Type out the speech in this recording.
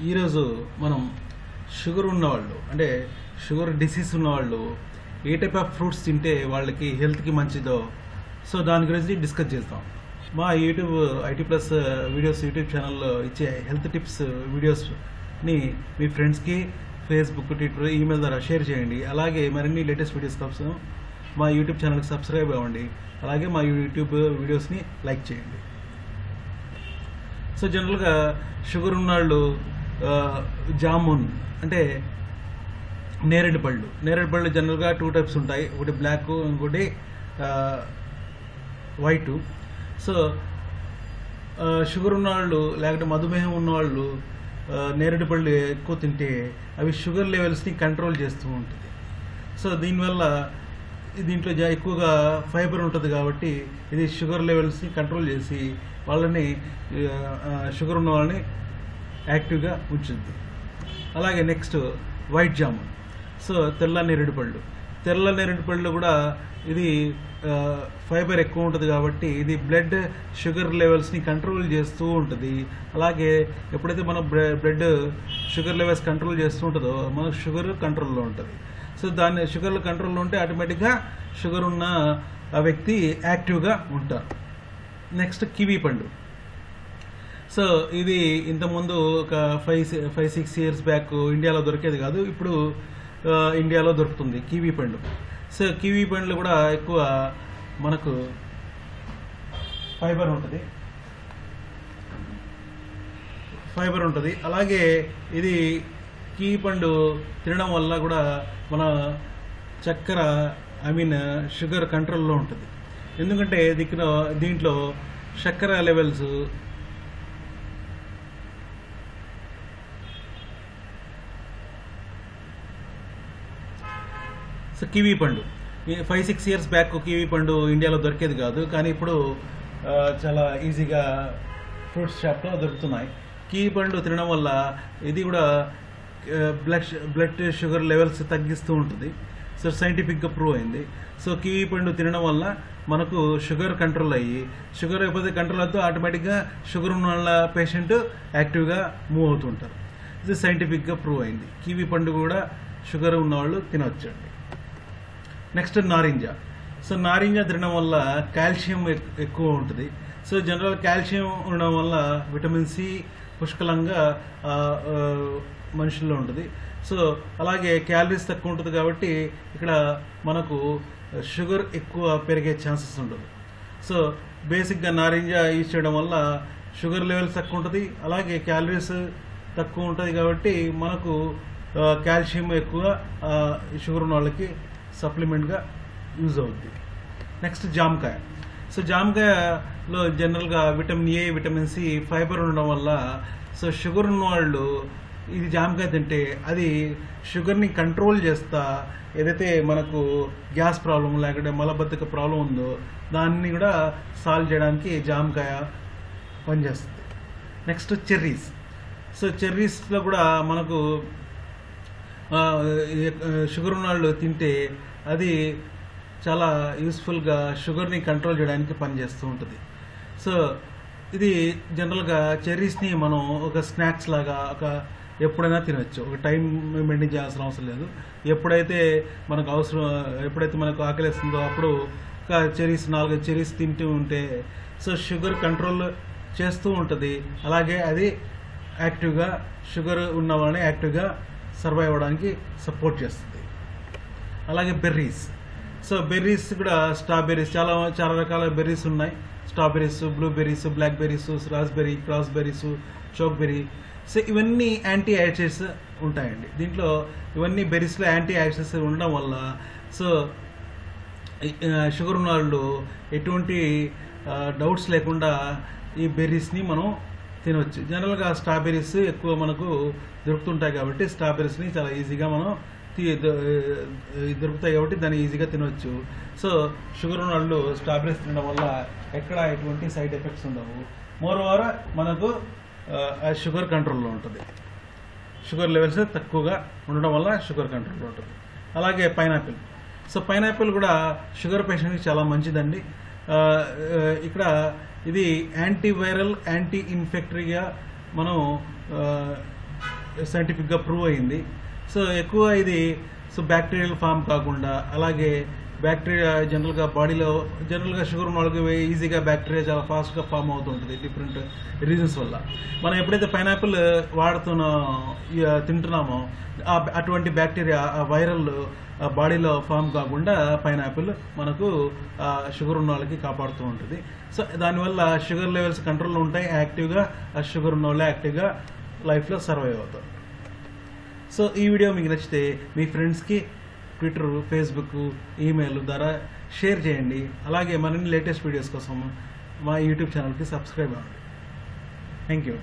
ఈరోజు మనం షుగర్ ఉన్నవాళ్ళు అంటే షుగర్ డిసీజ్ ఉన్నవాళ్ళు ఏ టైప్ ఆఫ్ ఫ్రూట్స్ తింటే వాళ్ళకి హెల్త్కి మంచిదో సో దాని గురించి డిస్కస్ చేస్తాం. మా YouTube IT plus videos YouTube ఛానల్లో ఇచ్చే హెల్త్ టిప్స్ వీడియోస్ని మీ ఫ్రెండ్స్కి ఫేస్బుక్, ట్విట్టర్, ఈమెయిల్ ద్వారా షేర్ చేయండి. అలాగే మరిన్ని లేటెస్ట్ వీడియోస్ కోసం మా యూట్యూబ్ ఛానల్కి సబ్స్క్రైబ్ అవ్వండి. అలాగే మా యూట్యూబ్ వీడియోస్ని లైక్ చేయండి. సో జనరల్గా షుగర్ ఉన్నవాళ్ళు జామున్ అంటే నేరేడు పళ్ళు జనరల్గా 2 టైప్స్ ఉంటాయి. ఒకటి బ్లాక్, ఇంకోటి వైటు. సో షుగర్ ఉన్నవాళ్ళు లేకపోతే మధుమేహం ఉన్నవాళ్ళు నేరేడు పళ్ళు ఎక్కువ తింటే అవి షుగర్ లెవెల్స్ని కంట్రోల్ చేస్తూ ఉంటుంది. సో దీనివల్ల దీంట్లో ఎక్కువగా ఫైబర్ ఉంటుంది కాబట్టి ఇది షుగర్ లెవెల్స్ని కంట్రోల్ చేసి వాళ్ళని షుగర్ ఉన్న వాళ్ళని యాక్టివ్గా ఉంచుద్ది. అలాగే నెక్స్ట్ వైట్ జామున్. సో తెల్ల నేరేడు పళ్ళు కూడా ఇది ఫైబర్ ఎక్కువ ఉంటుంది కాబట్టి ఇది బ్లడ్ షుగర్ లెవెల్స్ని కంట్రోల్ చేస్తూ ఉంటుంది. అలాగే ఎప్పుడైతే మనం బ్లడ్ షుగర్ లెవెల్స్ కంట్రోల్ చేస్తూ ఉంటుందో మనకు షుగర్ కంట్రోల్లో ఉంటుంది. సో దాన్ని షుగర్ కంట్రోల్లో ఉంటే ఆటోమేటిక్గా షుగర్ ఉన్న ఆ వ్యక్తి యాక్టివ్గా ఉంటారు. నెక్స్ట్ కివీ పండు. సో ఇది ఇంతకుముందు ఒక 5-6 ఇయర్స్ బ్యాక్ ఇండియాలో దొరికేది కాదు, ఇప్పుడు ఇండియాలో దొరుకుతుంది కివీ పండు. సో కివీ పండ్లు కూడా ఎక్కువ మనకు ఫైబర్ ఉంటుంది. అలాగే ఇది కివీ పండు తినడం వల్ల కూడా మన చక్కెర షుగర్ కంట్రోల్లో ఉంటుంది. ఎందుకంటే దీంట్లో చక్కెర లెవెల్స్ సో కివీ పండు 5-6 ఇయర్స్ బ్యాక్ కివీ పండు ఇండియాలో దొరికేది కాదు, కానీ ఇప్పుడు చాలా ఈజీగా ఫ్రూట్స్ షాప్లో దొరుకుతున్నాయి. కివీ పండు తినడం వల్ల ఇది కూడా బ్లడ్ షుగర్ లెవెల్స్ తగ్గిస్తూ ఉంటుంది. సో సైంటిఫిక్గా ప్రూవ్ అయింది. సో కివీ పండు తినడం వల్ల మనకు షుగర్ కంట్రోల్ అయ్యి షుగర్ అయిపోతే కంట్రోల్ అవుతూ ఆటోమేటిక్గా షుగర్ ఉన్న వాళ్ళ పేషెంట్ యాక్టివ్గా మూవ్ అవుతుంటారు. ఇది సైంటిఫిక్గా ప్రూవ్ అయింది. కివీ పండు కూడా షుగర్ ఉన్నవాళ్ళు తినవచ్చండి. నెక్స్ట్ నారింజ. సో నారింజ తినడం వల్ల కాల్షియం ఎక్కువ ఉంటుంది. సో జనరల్ కాల్షియం ఉండడం వల్ల విటమిన్ సి పుష్కలంగా మనుషుల్లో ఉంటుంది. సో అలాగే క్యాలరీస్ తక్కువ ఉంటుంది కాబట్టి ఇక్కడ మనకు షుగర్ ఎక్కువ పెరిగే ఛాన్సెస్ ఉండదు. సో బేసిక్గా నారింజ యూజ్ చేయడం వల్ల షుగర్ లెవెల్స్ తక్కువ ఉంటుంది, అలాగే క్యాలరీస్ తక్కువ ఉంటుంది కాబట్టి మనకు కాల్షియం ఎక్కువ షుగర్ ఉన్న వాళ్ళకి సప్లిమెంట్గా యూజ్ అవుతుంది. నెక్స్ట్ జామకాయ. సో జామకాయలో జనరల్గా vitamin A, vitamin C, fibre ఉండడం వల్ల సో షుగర్ ఉన్న వాళ్ళు ఇది జామకాయ తింటే అది షుగర్ని కంట్రోల్ చేస్తా ఏదైతే మనకు గ్యాస్ ప్రాబ్లం లేకపోతే మలబద్ధక ప్రాబ్లం ఉందో దాన్ని కూడా సాల్వ్ చేయడానికి జామకాయ పనిచేస్తుంది. Next cherries. సో చెర్రీస్లో కూడా మనకు షుగర్ ఉన్న వాళ్ళు తింటే అది చాలా యూస్ఫుల్గా షుగర్ని కంట్రోల్ చేయడానికి పనిచేస్తూ ఉంటుంది. సో ఇది జనరల్గా చెర్రీస్ని మనం ఒక స్నాక్స్ లాగా ఎప్పుడైనా తినవచ్చు. ఒక టైం మెయింటైన్ చేయాల్సిన అవసరం లేదు. ఎప్పుడైతే మనకు ఆకలిస్తుందో అప్పుడు ఒక 4 చెర్రీస్ తింటూ ఉంటే సో షుగర్ కంట్రోల్ చేస్తూ ఉంటుంది. అలాగే అది యాక్టివ్గా షుగర్ ఉన్న వాళ్ళని యాక్టివ్గా సర్వైవ్ అవ్వడానికి సపోర్ట్ చేస్తుంది. అలాగే బెర్రీస్. సో బెర్రీస్ కూడా స్ట్రాబెర్రీస్ చాలా రకాల బెర్రీస్ ఉన్నాయి. Strawberries, blueberries, black berries, raspberry, cranberries, chokeberry. So ఇవన్నీ యాంటీ యాసిడ్స్ ఉంటాయండి. దీంట్లో ఇవన్నీ బెర్రీస్లో యాంటీ యాసిడ్స్ ఉండడం వల్ల సో షుగర్ ఉన్న వాళ్ళు ఎటువంటి డౌట్స్ లేకుండా ఈ బెర్రీస్ని మనం తినవచ్చు. జనరల్గా స్ట్రాబెర్రీస్ ఎక్కువ మనకు దొరుకుతుంటాయి కాబట్టి స్ట్రాబెర్రీస్ని చాలా ఈజీగా మనం దొరుకుతాయి కాబట్టి దాన్ని ఈజీగా తినవచ్చు. సో షుగర్ ఉన్న వాళ్ళు స్ట్రాబెర్రీస్ తినడం వల్ల ఎక్కడ ఎటువంటి సైడ్ ఎఫెక్ట్స్ ఉండవు. మోరోవర్ మనకు షుగర్ కంట్రోల్లో ఉంటుంది. షుగర్ లెవెల్స్ తక్కువగా ఉండడం వల్ల షుగర్ కంట్రోల్లో ఉంటుంది. అలాగే పైనాపిల్. సో పైనాపిల్ కూడా షుగర్ పేషెంట్కి చాలా మంచిదండి. ఇక్కడ ఇది యాంటీవైరల్, యాంటీ ఇన్ఫెక్టరీగా మనం సైంటిఫిక్గా ప్రూవ్ అయింది. సో ఎక్కువ ఇది బ్యాక్టీరియల్ ఫామ్ కాకుండా, అలాగే బ్యాక్టీరియా జనరల్గా షుగర్ ఉన్న వాళ్ళకి ఈజీగా బ్యాక్టీరియా చాలా ఫాస్ట్గా ఫామ్ అవుతుంటుంది డిఫరెంట్ రీజన్స్ వల్ల. మనం ఎప్పుడైతే పైనాపిల్ తింటున్నామో అటువంటి బ్యాక్టీరియా వైరల్ బాడీలో ఫామ్ కాకుండా పైనాపిల్ మనకు షుగర్ ఉన్న వాళ్ళకి కాపాడుతూ ఉంటుంది. సో దానివల్ల షుగర్ లెవెల్స్ కంట్రోల్లో ఉంటాయి, యాక్టివ్గా షుగర్ ఉన్న వాళ్ళు యాక్టివ్గా లైఫ్లో సర్వైవ్ అవుతారు. సో ఈ వీడియో మీకు నచ్చితే మీ ఫ్రెండ్స్కి ట్విట్టర్, ఫేస్బుక్, ఈమెయిల్ ద్వారా షేర్ చేయండి. అలాగే మరిన్ని లేటెస్ట్ వీడియోస్ కోసం మా యూట్యూబ్ ఛానల్కి సబ్స్క్రైబ్ అవ్వండి. Thank you.